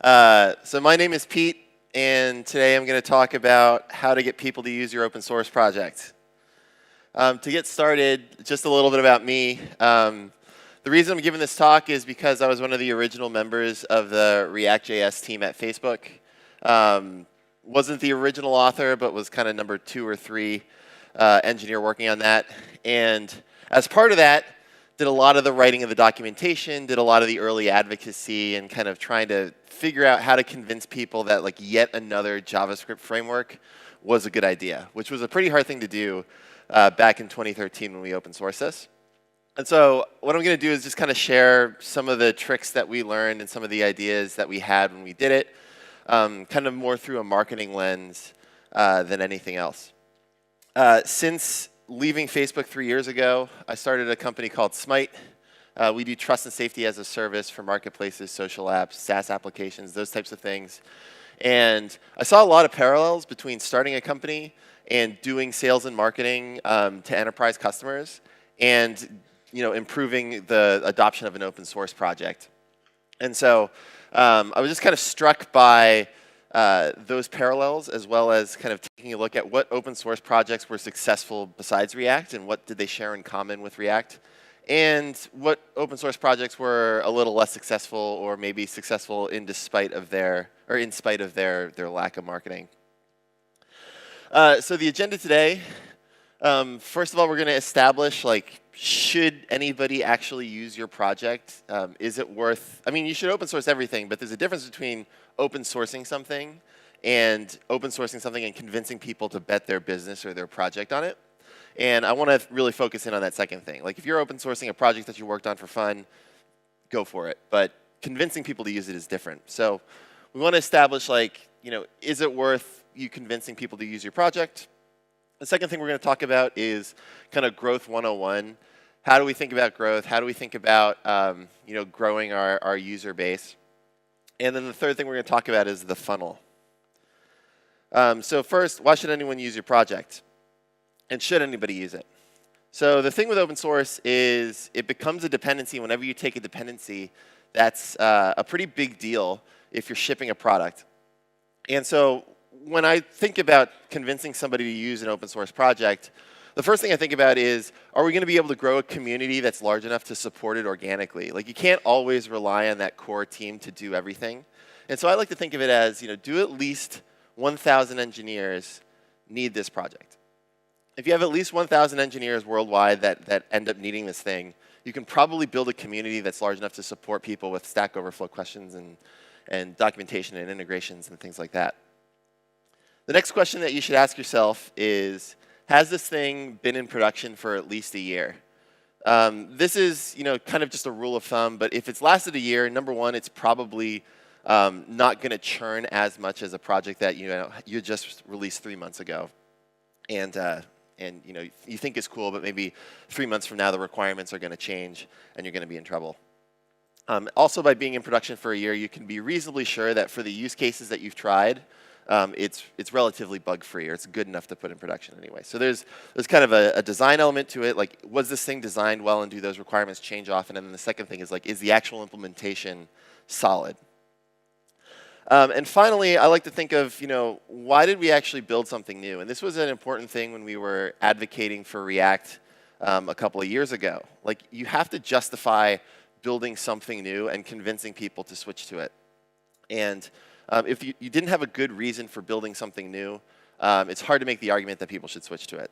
So my name is Pete, and today I'm going to talk about how to get people to use your open source project. To get started, just a little bit about me. The reason I'm giving this talk is because I was one of the original members of the React.js team at Facebook. Wasn't the original author, but was kind of number 2 or 3 engineer working on that. And as part of that, did a lot of the writing of the documentation, did a lot of the early advocacy, and kind of trying to figure out how to convince people that like yet another JavaScript framework was a good idea, which was a pretty hard thing to do back in 2013 when we open sourced this. And so what I'm going to do is just kind of share some of the tricks that we learned and some of the ideas that we had when we did it, kind of more through a marketing lens than anything else. Since leaving Facebook 3 years ago, I started a company called Smite. We do trust and safety as a service for marketplaces, social apps, SaaS applications, those types of things. And I saw a lot of parallels between starting a company and doing sales and marketing to enterprise customers and improving the adoption of an open source project. And so I was just kind of struck by those parallels, as well as kind of taking a look at what open source projects were successful besides React and what did they share in common with React, and what open source projects were a little less successful or maybe successful in spite of their lack of marketing. So the agenda today, first of all, we're going to establish should anybody actually use your project? Is it worth, you should open source everything, but there's a difference between open sourcing something and convincing people to bet their business or their project on it. And I want to really focus in on that second thing. Like if you're open sourcing a project that you worked on for fun, go for it. But convincing people to use it is different. So we want to establish is it worth you convincing people to use your project? The second thing we're going to talk about is kind of growth 101. How do we think about growth? How do we think about growing our user base? And then the third thing we're going to talk about is the funnel. So first, why should anyone use your project? And should anybody use it? So the thing with open source is it becomes a dependency. Whenever you take a dependency, that's a pretty big deal if you're shipping a product. And so when I think about convincing somebody to use an open source project, the first thing I think about is, are we going to be able to grow a community that's large enough to support it organically? Like you can't always rely on that core team to do everything. And so I like to think of it as, do at least 1,000 engineers need this project. If you have at least 1,000 engineers worldwide that end up needing this thing, you can probably build a community that's large enough to support people with Stack Overflow questions and documentation and integrations and things like that. The next question that you should ask yourself is, has this thing been in production for at least a year? This is kind of just a rule of thumb, but if it's lasted a year, number one, it's probably not going to churn as much as a project that you just released 3 months ago. And you think it's cool, but maybe 3 months from now the requirements are going to change and you're going to be in trouble. Also, by being in production for a year, you can be reasonably sure that for the use cases that you've tried, it's relatively bug-free, or it's good enough to put in production anyway. So there's kind of a design element to it. Like, was this thing designed well, and do those requirements change often? And then the second thing is, is the actual implementation solid? And finally, I like to think of, why did we actually build something new? And this was an important thing when we were advocating for React a couple of years ago. Like, you have to justify building something new and convincing people to switch to it. And if you didn't have a good reason for building something new, it's hard to make the argument that people should switch to it.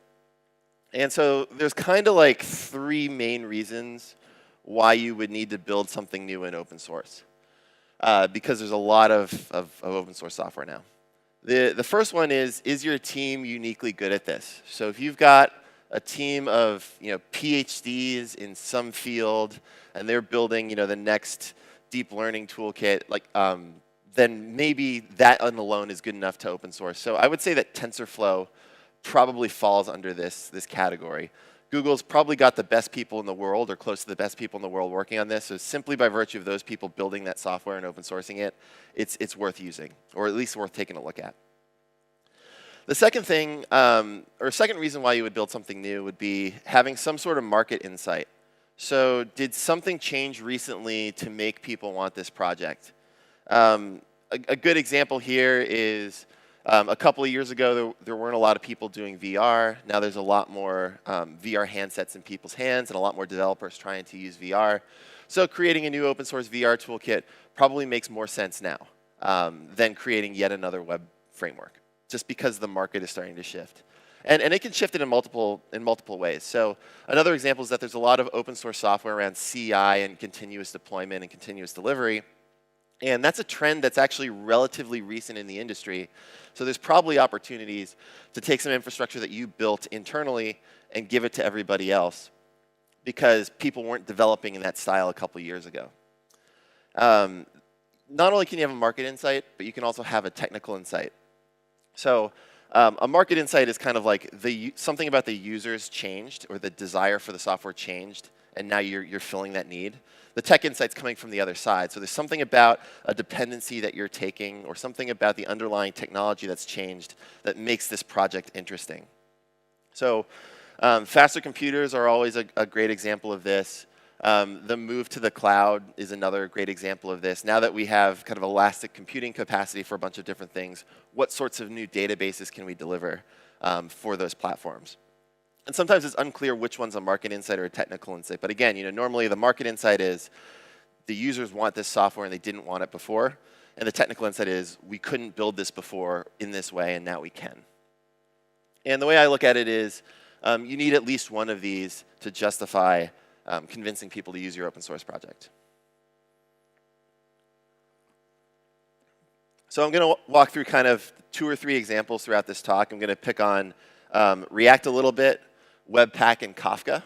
And so there's kind of 3 main reasons why you would need to build something new in open source. Because there's a lot of open source software now. The first one is your team uniquely good at this? So if you've got a team of PhDs in some field and they're building the next deep learning toolkit, then maybe that alone is good enough to open source. So I would say that TensorFlow probably falls under this category. Google's probably got the best people in the world, or close to the best people in the world working on this. So simply by virtue of those people building that software and open sourcing it, it's worth using, or at least worth taking a look at. The second thing, or second reason why you would build something new would be having some sort of market insight. So did something change recently to make people want this project? a good example here is a couple of years ago, there weren't a lot of people doing VR. Now there's a lot more VR handsets in people's hands and a lot more developers trying to use VR. So creating a new open source VR toolkit probably makes more sense now than creating yet another web framework, just because the market is starting to shift. And it can shift it in multiple ways. So another example is that there's a lot of open source software around CI and continuous deployment and continuous delivery. And that's a trend that's actually relatively recent in the industry. So there's probably opportunities to take some infrastructure that you built internally and give it to everybody else, because people weren't developing in that style a couple years ago. Not only can you have a market insight, but you can also have a technical insight. So a market insight is kind of like something about the users changed, or the desire for the software changed, and now you're filling that need. The tech insight's coming from the other side. So there's something about a dependency that you're taking, or something about the underlying technology that's changed that makes this project interesting. So faster computers are always a great example of this. The move to the cloud is another great example of this. Now that we have kind of elastic computing capacity for a bunch of different things, what sorts of new databases can we deliver for those platforms? And sometimes it's unclear which one's a market insight or a technical insight. But again, normally the market insight is the users want this software and they didn't want it before. And the technical insight is we couldn't build this before in this way, and now we can. And the way I look at it is you need at least one of these to justify convincing people to use your open source project. So I'm going to walk through kind of 2 or 3 examples throughout this talk. I'm going to pick on React a little bit, Webpack, and Kafka.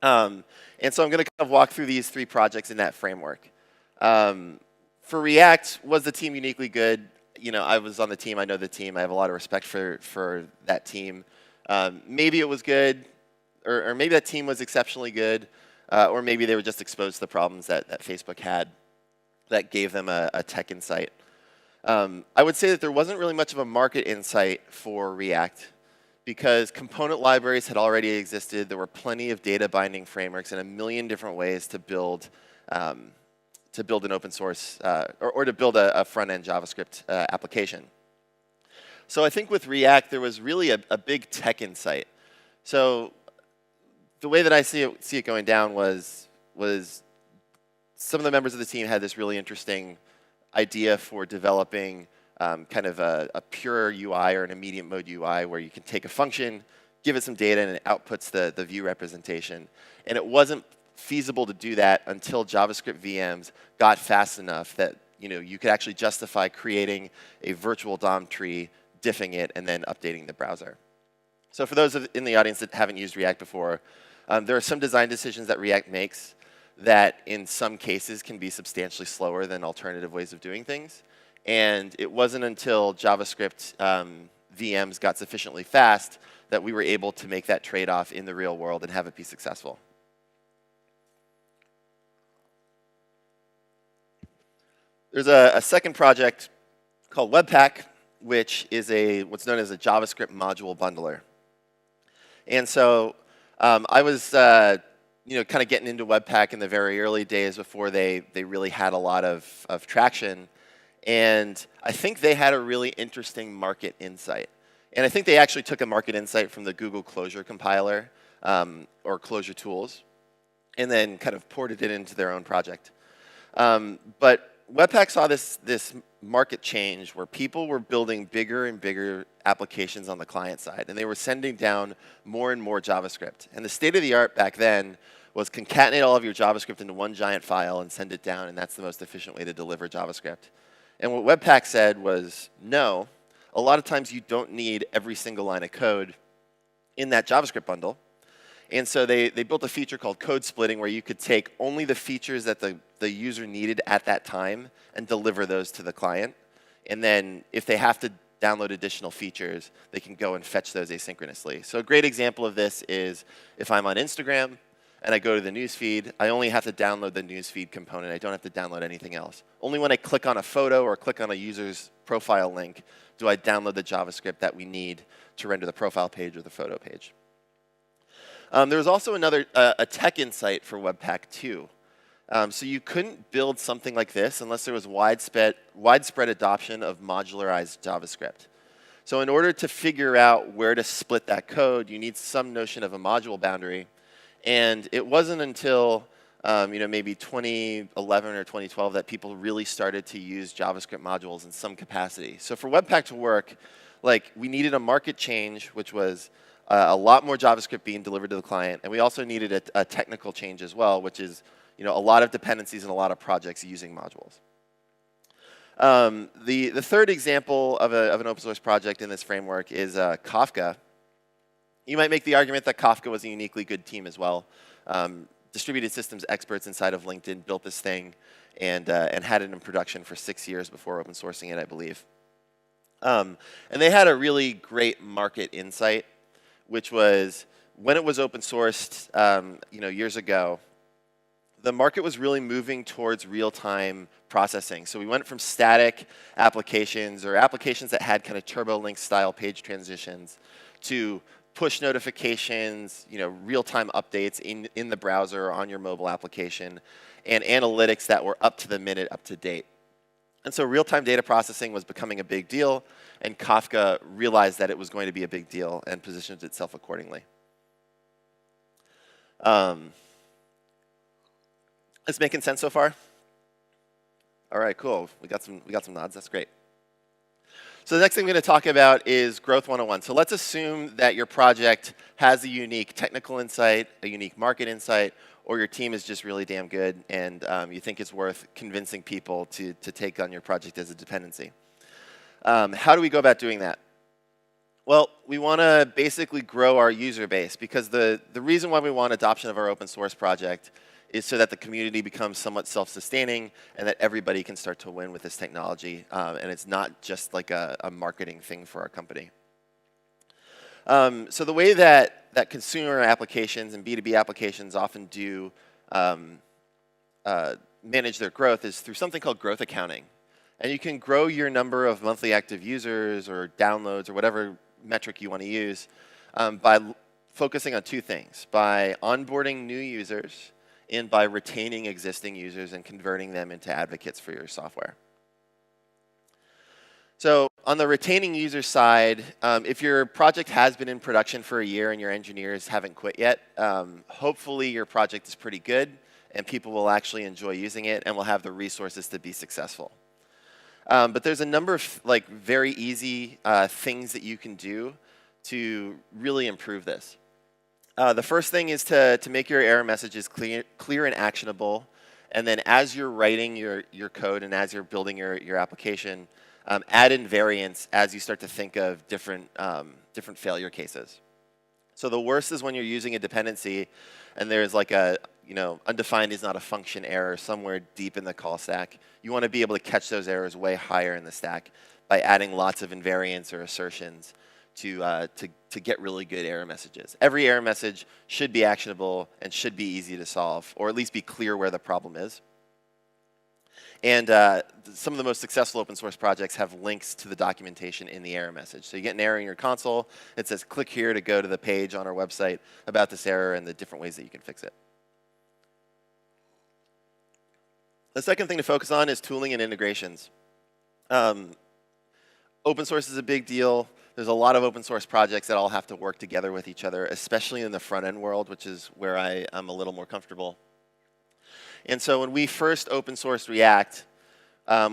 And so I'm going to kind of walk through these 3 projects in that framework. For React, was the team uniquely good? I was on the team. I know the team. I have a lot of respect for that team. Maybe it was good, or maybe that team was exceptionally good, or maybe they were just exposed to the problems that Facebook had that gave them a tech insight. I would say that there wasn't really much of a market insight for React, because component libraries had already existed. There were plenty of data binding frameworks and a million different ways to build an open source, or to build a front-end JavaScript application. So I think with React, there was really a big tech insight. So the way that I see it going down was some of the members of the team had this really interesting idea for developing kind of a pure UI or an immediate mode UI, where you can take a function, give it some data, and it outputs the view representation. And it wasn't feasible to do that until JavaScript VMs got fast enough that you could actually justify creating a virtual DOM tree, diffing it, and then updating the browser. So for those in the audience that haven't used React before, there are some design decisions that React makes that in some cases can be substantially slower than alternative ways of doing things. And it wasn't until JavaScript VMs got sufficiently fast that we were able to make that trade-off in the real world and have it be successful. There's a second project called Webpack, which is what's known as a JavaScript module bundler. And so I was kind of getting into Webpack in the very early days before they really had a lot of traction. And I think they had a really interesting market insight. And I think they actually took a market insight from the Google Closure compiler, or Closure tools, and then kind of ported it into their own project. But Webpack saw this market change where people were building bigger and bigger applications on the client side, and they were sending down more and more JavaScript. And the state of the art back then was concatenate all of your JavaScript into one giant file and send it down, and that's the most efficient way to deliver JavaScript. And what Webpack said was, no, a lot of times you don't need every single line of code in that JavaScript bundle. And so they built a feature called code splitting, where you could take only the features that the user needed at that time and deliver those to the client. And then if they have to download additional features, they can go and fetch those asynchronously. So a great example of this is if I'm on Instagram and I go to the newsfeed, I only have to download the newsfeed component. I don't have to download anything else. Only when I click on a photo or click on a user's profile link do I download the JavaScript that we need to render the profile page or the photo page. There was also a tech insight for Webpack 2. So you couldn't build something like this unless there was widespread adoption of modularized JavaScript. So in order to figure out where to split that code, you need some notion of a module boundary. And it wasn't until maybe 2011 or 2012 that people really started to use JavaScript modules in some capacity. So for Webpack to work, we needed a market change, which was a lot more JavaScript being delivered to the client, and we also needed a technical change as well, which is a lot of dependencies and a lot of projects using modules. The third example of an open source project in this framework is Kafka. You might make the argument that Kafka was a uniquely good team as well. Distributed systems experts inside of LinkedIn built this thing and had it in production for 6 years before open sourcing it, I believe. And they had a really great market insight, which was when it was open sourced years ago, the market was really moving towards real-time processing. So we went from static applications or applications that had kind of TurboLink style page transitions to push notifications, real-time updates in the browser or on your mobile application, and analytics that were up to the minute, up to date. And so real-time data processing was becoming a big deal, and Kafka realized that it was going to be a big deal and positioned itself accordingly. It's making sense so far? All right, cool. We got some nods. That's great. So the next thing we're going to talk about is Growth 101. So let's assume that your project has a unique technical insight, a unique market insight, or your team is just really damn good and you think it's worth convincing people to take on your project as a dependency. How do we go about doing that? Well, we want to basically grow our user base because the reason why we want adoption of our open source project is so that the community becomes somewhat self-sustaining and that everybody can start to win with this technology. And it's not just like a marketing thing for our company. So the way that consumer applications and B2B applications often do manage their growth is through something called growth accounting. And you can grow your number of monthly active users or downloads or whatever metric you want to use by focusing on two things, by onboarding new users and by retaining existing users and converting them into advocates for your software. So on the retaining user side, if your project has been in production for a year and your engineers haven't quit yet, hopefully your project is pretty good and people will actually enjoy using it and will have the resources to be successful. But there's a number of very easy things that you can do to really improve this. The first thing is to make your error messages clear and actionable. And then as you're writing your code and as you're building your application, add in variants as you start to think of different failure cases. So the worst is when you're using a dependency and there's like a undefined is not a function error somewhere deep in the call stack. You want to be able to catch those errors way higher in the stack by adding lots of invariants or assertions to get really good error messages. Every error message should be actionable and should be easy to solve, or at least be clear where the problem is. And some of the most successful open source projects have links to the documentation in the error message. So you get an error in your console, it says click here to go to the page on our website about this error and the different ways that you can fix it. The second thing to focus on is tooling and integrations. Open source is a big deal. There's a lot of open source projects that all have to work together with each other, especially in the front end world, which is where I am a little more comfortable. And so when we first open sourced React,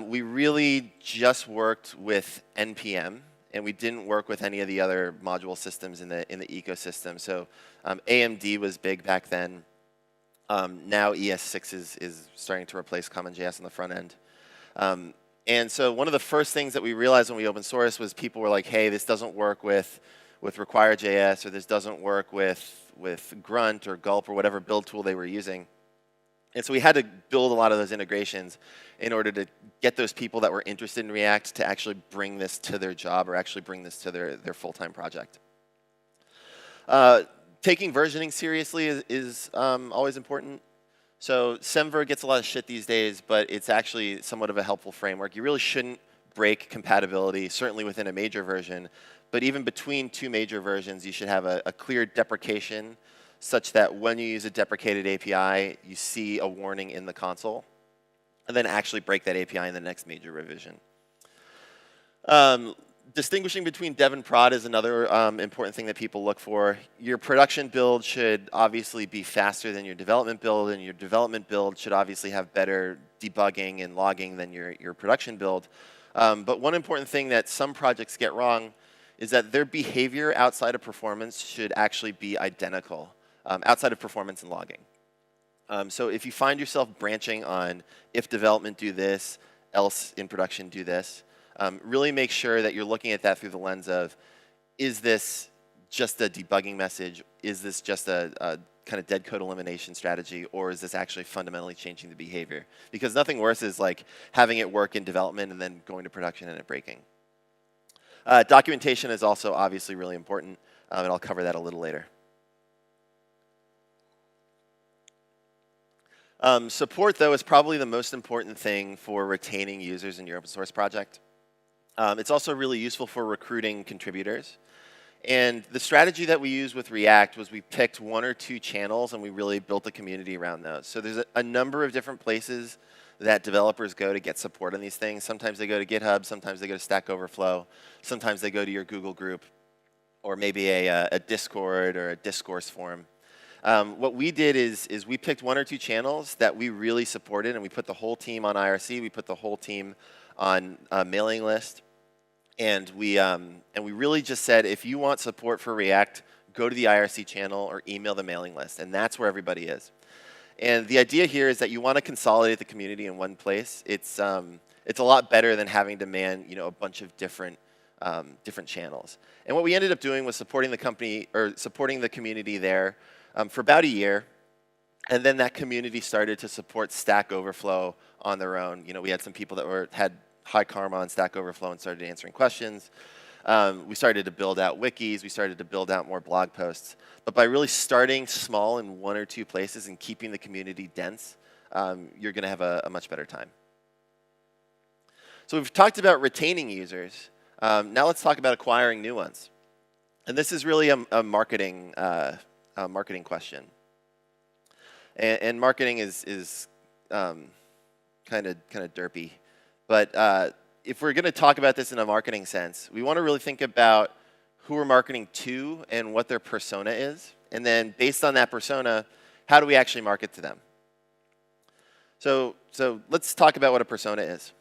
we really just worked with NPM, and we didn't work with any of the other module systems in the ecosystem. So AMD was big back then. Now ES6 is starting to replace CommonJS on the front end. And so one of the first things that we realized when we open source was people were like, hey, this doesn't work with require.js, or this doesn't work with Grunt or Gulp or whatever build tool they were using. And so we had to build a lot of those integrations in order to get those people that were interested in React to actually bring this to their job or actually bring this to their full-time project. Taking versioning seriously is always important. So Semver gets a lot of shit these days, but it's actually somewhat of a helpful framework. You really shouldn't break compatibility, certainly within a major version. But even between two major versions, you should have a clear deprecation such that when you use a deprecated API, you see a warning in the console, and then actually break that API in the next major revision. Distinguishing between dev and prod is another important thing that people look for. Your production build should obviously be faster than your development build, and your development build should obviously have better debugging and logging than your production build. But one important thing that some projects get wrong is that their behavior outside of performance should actually be identical, outside of performance and logging. So if you find yourself branching on if development do this, else in production do this, really make sure that you're looking at that through the lens of, is this just a debugging message? Is this just a kind of dead code elimination strategy? Or is this actually fundamentally changing the behavior? Because nothing worse is like having it work in development and then going to production and it breaking. Documentation is also obviously really important, and I'll cover that a little later. Support, though, is probably the most important thing for retaining users in your open source project. It's also really useful for recruiting contributors. And the strategy that we used with React was we picked 1 or 2 channels and we really built a community around those. So there's a number of different places that developers go to get support on these things. Sometimes they go to GitHub, sometimes they go to Stack Overflow, sometimes they go to your Google group, or maybe a Discord or a discourse forum. What we did is we picked 1 or 2 channels that we really supported, and we put the whole team on IRC, we put the whole team on a mailing list. And we really just said, if you want support for React, go to the IRC channel or email the mailing list. And that's where everybody is. And the idea here is that you want to consolidate the community in one place. It's a lot better than having to man a bunch of different channels. And what we ended up doing was supporting the community there for about a year. And then that community started to support Stack Overflow on their own. We had some people that had high karma on Stack Overflow and started answering questions. We started to build out wikis. We started to build out more blog posts. But by really starting small in 1 or 2 places and keeping the community dense, you're going to have a much better time. So we've talked about retaining users. Now let's talk about acquiring new ones. And this is really a marketing question. And marketing is kind of derpy. But if we're going to talk about this in a marketing sense, we want to really think about who we're marketing to and what their persona is. And then based on that persona, how do we actually market to them? So let's talk about what a persona is.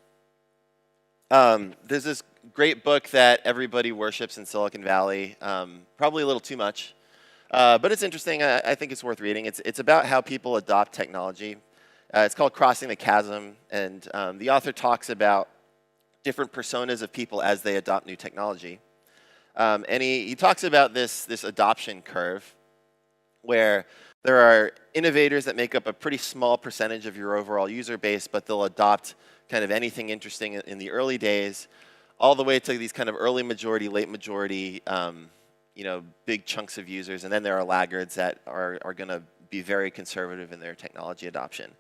There's this great book that everybody worships in Silicon Valley, probably a little too much. But it's interesting. I think it's worth reading. It's about how people adopt technology. It's called Crossing the Chasm, and the author talks about different personas of people as they adopt new technology. And he talks about this adoption curve, where there are innovators that make up a pretty small percentage of your overall user base, but they'll adopt kind of anything interesting in the early days, all the way to these kind of early majority, late majority, big chunks of users. And then there are laggards that are going to be very conservative in their technology adoption.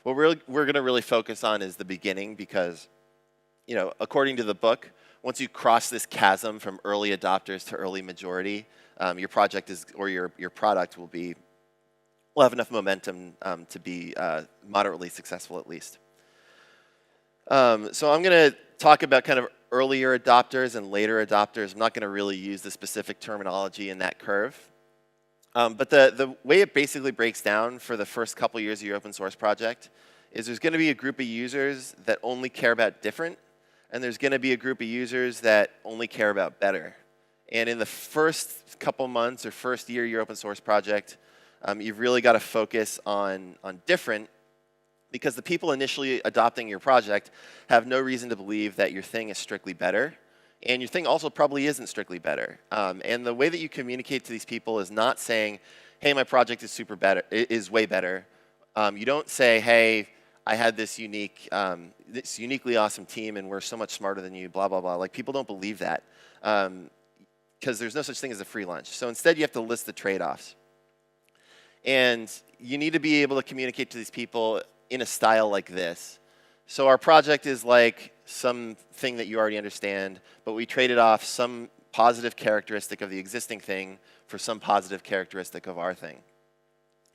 What we're going to really focus on is the beginning, because, according to the book, once you cross this chasm from early adopters to early majority, your project or your product will have enough momentum to be moderately successful at least. So I'm going to talk about kind of earlier adopters and later adopters. I'm not going to really use the specific terminology in that curve. But the way it basically breaks down for the first couple years of your open source project is there's going to be a group of users that only care about different, and there's going to be a group of users that only care about better. And in the first couple months or first year of your open source project, you've really got to focus on different, because the people initially adopting your project have no reason to believe that your thing is strictly better. And your thing also probably isn't strictly better. And the way that you communicate to these people is not saying, hey, my project is way better. You don't say, hey, I had this uniquely awesome team and we're so much smarter than you, blah, blah, blah. Like, people don't believe that, because there's no such thing as a free lunch. So instead, you have to list the trade-offs. And you need to be able to communicate to these people in a style like this. So our project is like something that you already understand, but we traded off some positive characteristic of the existing thing for some positive characteristic of our thing.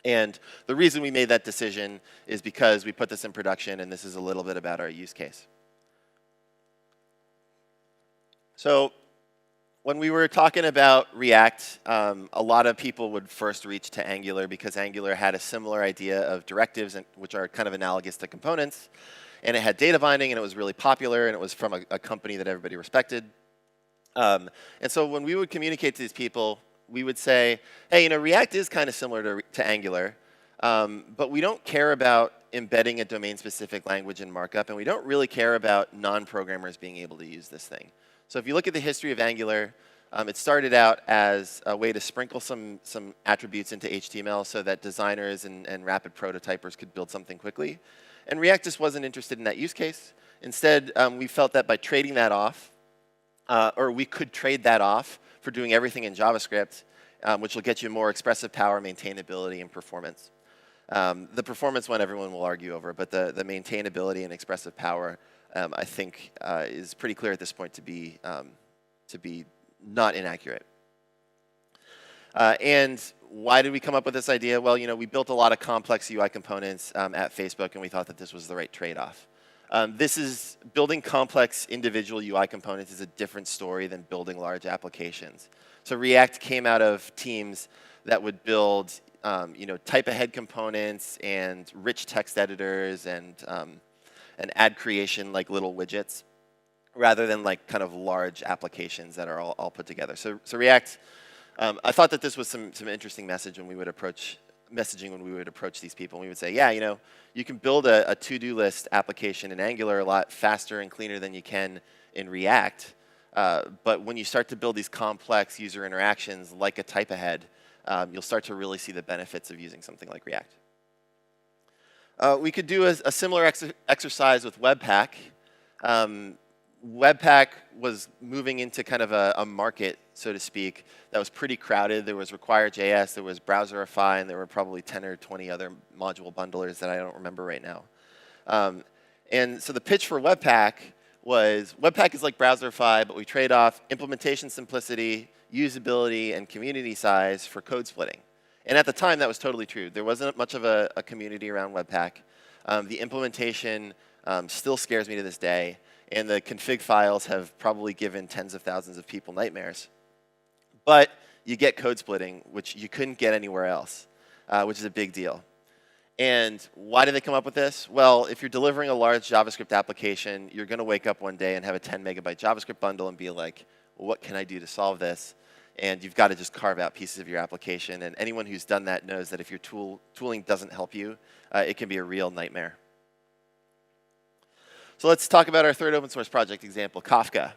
And the reason we made that decision is because we put this in production, and this is a little bit about our use case. So when we were talking about React, a lot of people would first reach to Angular because Angular had a similar idea of directives, which are kind of analogous to components. And it had data binding, and it was really popular, and it was from a company that everybody respected. And so when we would communicate to these people, we would say, hey, React is kind of similar to Angular, but we don't care about embedding a domain-specific language in markup, and we don't really care about non-programmers being able to use this thing. So if you look at the history of Angular, it started out as a way to sprinkle some attributes into HTML so that designers and rapid prototypers could build something quickly. And React just wasn't interested in that use case. Instead, we felt that by trading that off, or we could trade that off for doing everything in JavaScript, which will get you more expressive power, maintainability, and performance. The performance one everyone will argue over, but the maintainability and expressive power, I think, is pretty clear at this point to be not inaccurate. And why did we come up with this idea? Well, we built a lot of complex UI components at Facebook, and we thought that this was the right trade-off. Building complex individual UI components is a different story than building large applications. So React came out of teams that would build, type-ahead components and rich text editors and ad creation like little widgets, rather than like kind of large applications that are all put together. So React, I thought that this was some interesting messaging when we would approach these people. And we would say, yeah, you can build a to-do list application in Angular a lot faster and cleaner than you can in React. But when you start to build these complex user interactions like a type ahead, you'll start to really see the benefits of using something like React. We could do a similar exercise with Webpack. Webpack was moving into kind of a market, so to speak, that was pretty crowded. There was require.js, there was Browserify, and there were probably 10 or 20 other module bundlers that I don't remember right now. And so the pitch for Webpack was, Webpack is like Browserify, but we trade off implementation simplicity, usability, and community size for code splitting. And at the time, that was totally true. There wasn't much of a community around Webpack. The implementation still scares me to this day. And the config files have probably given tens of thousands of people nightmares. But you get code splitting, which you couldn't get anywhere else, which is a big deal. And why did they come up with this? Well, if you're delivering a large JavaScript application, you're going to wake up one day and have a 10 megabyte JavaScript bundle and be like, well, what can I do to solve this? And you've got to just carve out pieces of your application. And anyone who's done that knows that if your tooling doesn't help you, it can be a real nightmare. So let's talk about our third open source project example, Kafka.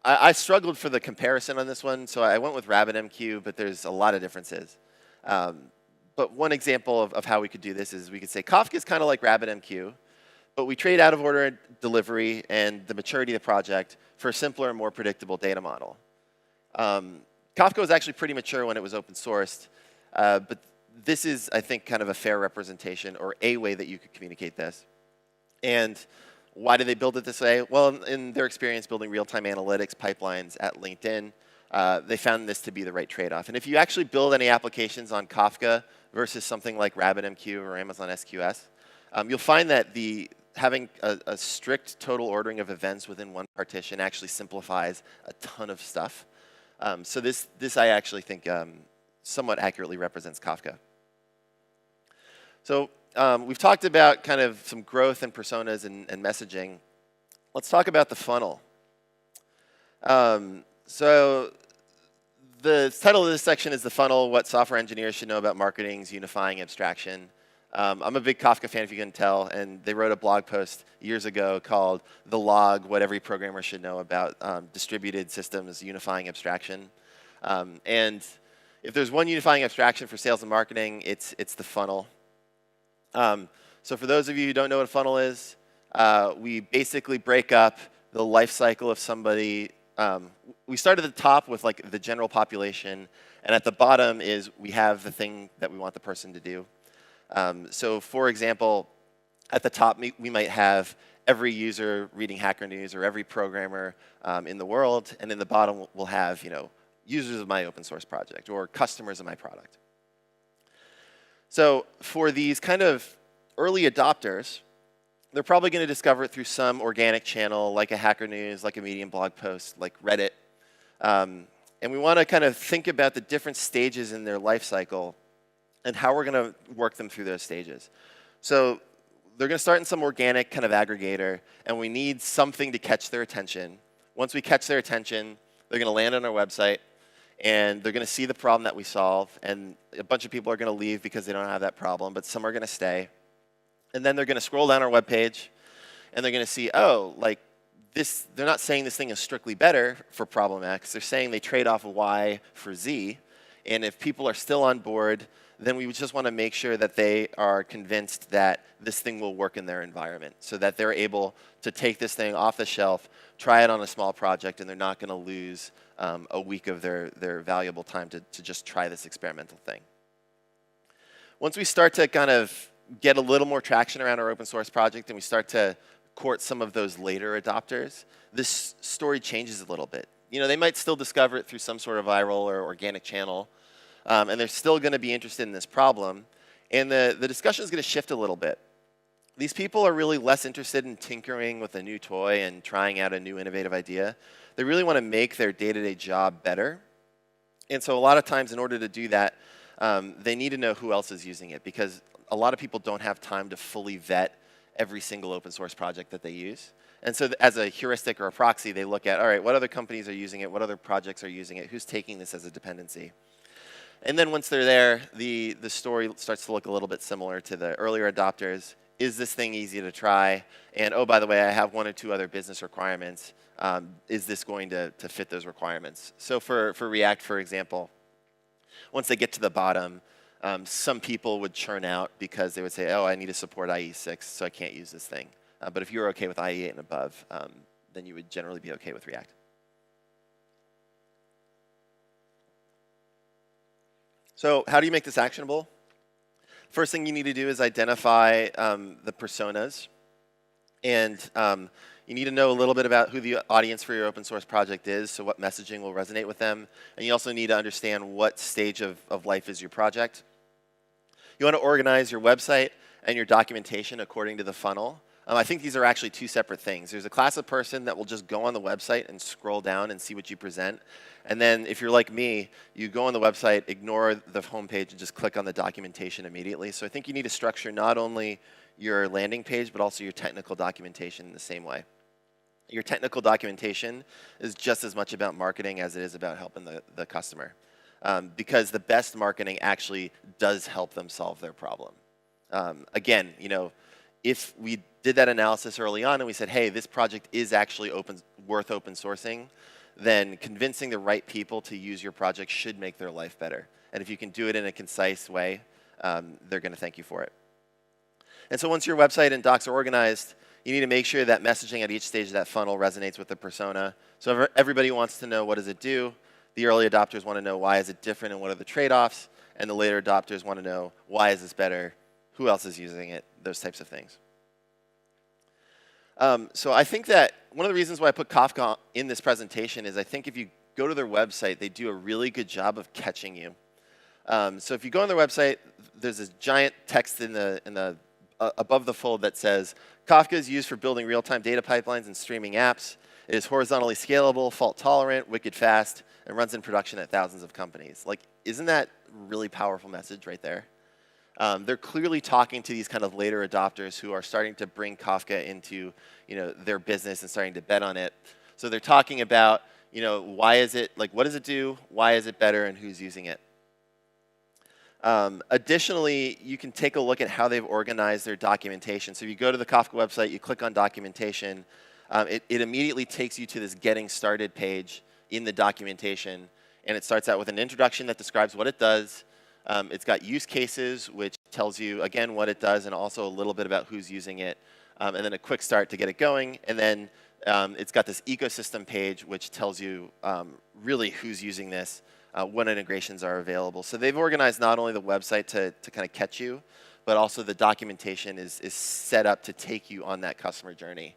I struggled for the comparison on this one, so I went with RabbitMQ, but there's a lot of differences. But one example of how we could do this is we could say Kafka is kind of like RabbitMQ, but we trade out of order delivery and the maturity of the project for a simpler and more predictable data model. Kafka was actually pretty mature when it was open sourced, but this is, I think, kind of a fair representation or a way that you could communicate this. And why did they build it this way? Well, in their experience building real-time analytics pipelines at LinkedIn, they found this to be the right trade-off. And if you actually build any applications on Kafka versus something like RabbitMQ or Amazon SQS, you'll find that having a strict total ordering of events within one partition actually simplifies a ton of stuff. So this I actually think somewhat accurately represents Kafka. So we've talked about kind of some growth and personas and messaging. Let's talk about the funnel. So the title of this section is The Funnel, What Software Engineers Should Know About Marketing's Unifying Abstraction. I'm a big Kafka fan, if you couldn't tell, and they wrote a blog post years ago called The Log, What Every Programmer Should Know About Distributed Systems Unifying Abstraction. And if there's one unifying abstraction for sales and marketing, it's the funnel. So for those of you who don't know what a funnel is, we basically break up the life cycle of somebody. We start at the top with like the general population, and at the bottom is we have the thing that we want the person to do. So for example, at the top we might have every user reading Hacker News or every programmer in the world, and in the bottom we'll have users of my open source project or customers of my product. So for these kind of early adopters, they're probably going to discover it through some organic channel, like a Hacker News, like a Medium blog post, like Reddit. And we want to kind of think about the different stages in their life cycle and how we're going to work them through those stages. So they're going to start in some organic kind of aggregator, and we need something to catch their attention. Once we catch their attention, they're going to land on our website, and they're going to see the problem that we solve, and a bunch of people are going to leave because they don't have that problem, but some are going to stay. And then they're going to scroll down our webpage, and they're going to see, oh, like this, they're not saying this thing is strictly better for problem X. They're saying they trade off Y for Z. And if people are still on board, then we just want to make sure that they are convinced that this thing will work in their environment so that they're able to take this thing off the shelf, try it on a small project, and they're not going to lose a week of their valuable time to just try this experimental thing. Once we start to kind of get a little more traction around our open source project and we start to court some of those later adopters, this story changes a little bit. You know, they might still discover it through some sort of viral or organic channel, and they're still going to be interested in this problem. And the discussion is going to shift a little bit. These people are really less interested in tinkering with a new toy and trying out a new innovative idea. They really want to make their day-to-day job better. And so a lot of times in order to do that, they need to know who else is using it, because a lot of people don't have time to fully vet every single open source project that they use. And so as a heuristic or a proxy, they look at, all right, what other companies are using it? What other projects are using it? Who's taking this as a dependency? And then once they're there, the story starts to look a little bit similar to the earlier adopters. Is this thing easy to try? And oh, by the way, I have one or two other business requirements. Is this going to fit those requirements? So for React, for example, once they get to the bottom, some people would churn out because they would say, oh, I need to support IE6, so I can't use this thing. But if you're OK with IE8 and above, then you would generally be OK with React. So how do you make this actionable? First thing you need to do is identify the personas. And you need to know a little bit about who the audience for your open source project is, so what messaging will resonate with them. And you also need to understand what stage of life is your project. You want to organize your website and your documentation according to the funnel. I think these are actually two separate things. There's a class of person that will just go on the website and scroll down and see what you present. And then if you're like me, you go on the website, ignore the homepage, and just click on the documentation immediately. So I think you need to structure not only your landing page, but also your technical documentation in the same way. Your technical documentation is just as much about marketing as it is about helping the customer. Because the best marketing actually does help them solve their problem. Again, you know, if we did that analysis early on and we said, hey, this project is actually worth open sourcing, then convincing the right people to use your project should make their life better. And if you can do it in a concise way, they're going to thank you for it. And so once your website and docs are organized, you need to make sure that messaging at each stage of that funnel resonates with the persona. So everybody wants to know, what does it do? The early adopters want to know, why is it different and what are the trade-offs? And the later adopters want to know, why is this better? Who else is using it? Those types of things. So I think that one of the reasons why I put Kafka in this presentation is I think if you go to their website, they do a really good job of catching you. So if you go on their website, there's this giant text above the fold that says, Kafka is used for building real-time data pipelines and streaming apps. It is horizontally scalable, fault-tolerant, wicked fast, and runs in production at thousands of companies. Like, isn't that a really powerful message right there? They're clearly talking to these kind of later adopters who are starting to bring Kafka into, you know, their business and starting to bet on it. So they're talking about, you know, why is it, like, what does it do? Why is it better? And who's using it? Additionally, you can take a look at how they've organized their documentation. So if you go to the Kafka website, you click on documentation, it immediately takes you to this getting started page in the documentation. And it starts out with an introduction that describes what it does. It's got use cases, which tells you, again, what it does and also a little bit about who's using it. And then a quick start to get it going. And then it's got this ecosystem page, which tells you really who's using this, what integrations are available. So they've organized not only the website to kind of catch you, but also the documentation is set up to take you on that customer journey.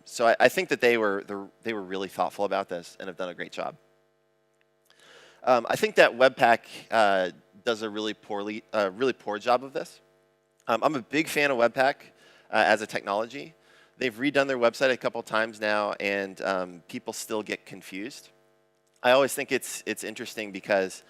So I think that they were really thoughtful about this and have done a great job. I think that Webpack does a really poor job of this. I'm a big fan of Webpack as a technology. They've redone their website a couple times now, and people still get confused. I always think it's interesting because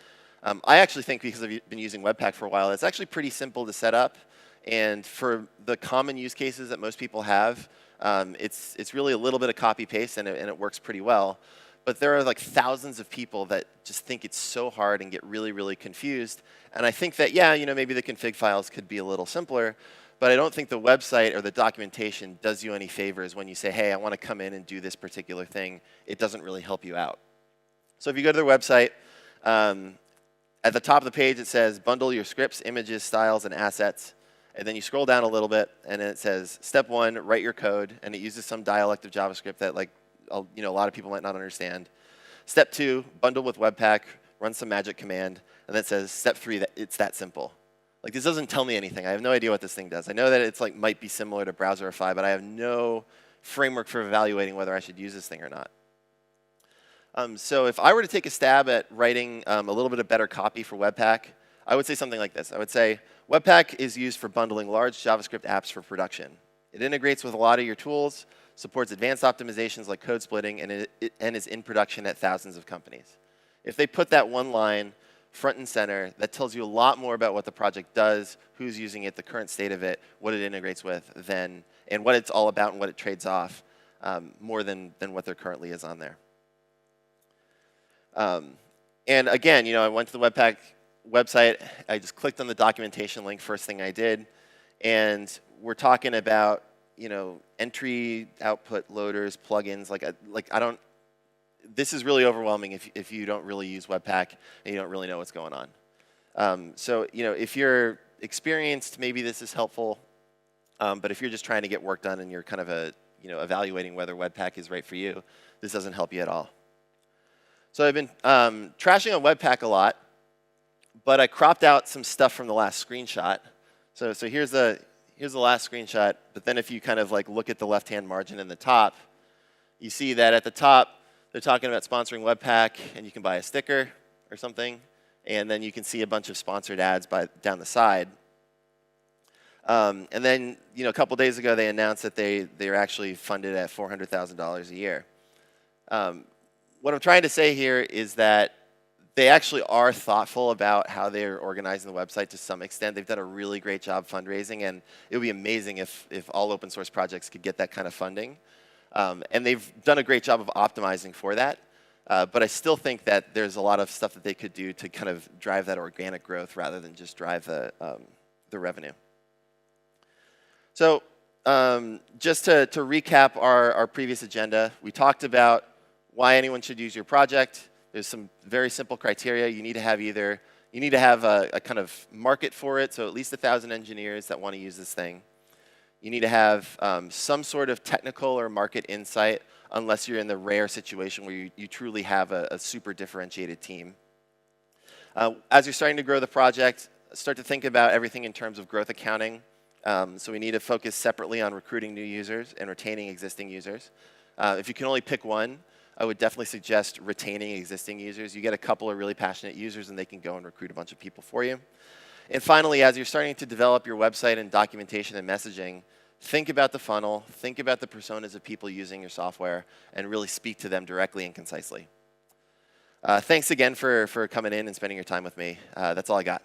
I actually think, because I've been using Webpack for a while, it's actually pretty simple to set up. And for the common use cases that most people have, it's really a little bit of copy paste, and it works pretty well. But there are like thousands of people that just think it's so hard and get really, really confused. And I think that, yeah, maybe the config files could be a little simpler, but I don't think the website or the documentation does you any favors when you say, hey, I want to come in and do this particular thing. It doesn't really help you out. So if you go to their website, at the top of the page it says bundle your scripts, images, styles, and assets. And then you scroll down a little bit, and then it says step 1, write your code, and it uses some dialect of JavaScript that a lot of people might not understand. Step 2, bundle with Webpack, run some magic command, and then it says step 3, that it's that simple. Like, this doesn't tell me anything. I have no idea what this thing does. I know that it's might be similar to Browserify, but I have no framework for evaluating whether I should use this thing or not. So if I were to take a stab at writing a little bit of better copy for Webpack, I would say something like this. I would say, Webpack is used for bundling large JavaScript apps for production. It integrates with a lot of your tools, supports advanced optimizations like code splitting, and is in production at thousands of companies. If they put that one line front and center, that tells you a lot more about what the project does, who's using it, the current state of it, what it integrates with, and what it's all about and what it trades off, more than what there currently is on there. And again, I went to the Webpack website. I just clicked on the documentation link, first thing I did, and we're talking about entry, output, loaders, plugins. This is really overwhelming if you don't really use Webpack and you don't really know what's going on. So if you're experienced, maybe this is helpful. But if you're just trying to get work done and you're kind of evaluating whether Webpack is right for you, this doesn't help you at all. So I've been trashing on Webpack a lot, but I cropped out some stuff from the last screenshot. So here's the last screenshot. But then if you kind of look at the left-hand margin in the top, you see that at the top they're talking about sponsoring Webpack, and you can buy a sticker or something, and then you can see a bunch of sponsored ads down the side. And then a couple days ago they announced that they're actually funded at $400,000 a year. What I'm trying to say here is that they actually are thoughtful about how they're organizing the website to some extent. They've done a really great job fundraising, and it would be amazing if all open source projects could get that kind of funding. And they've done a great job of optimizing for that. But I still think that there's a lot of stuff that they could do to kind of drive that organic growth rather than just drive the revenue. So just to recap our previous agenda, we talked about why anyone should use your project. There's some very simple criteria. You need to have a kind of market for it, so at least 1,000 engineers that want to use this thing. You need to have some sort of technical or market insight, unless you're in the rare situation where you truly have a super differentiated team. As you're starting to grow the project, start to think about everything in terms of growth accounting. So we need to focus separately on recruiting new users and retaining existing users. If you can only pick one, I would definitely suggest retaining existing users. You get a couple of really passionate users, and they can go and recruit a bunch of people for you. And finally, as you're starting to develop your website and documentation and messaging, think about the funnel, think about the personas of people using your software, and really speak to them directly and concisely. Thanks again for coming in and spending your time with me. That's all I got.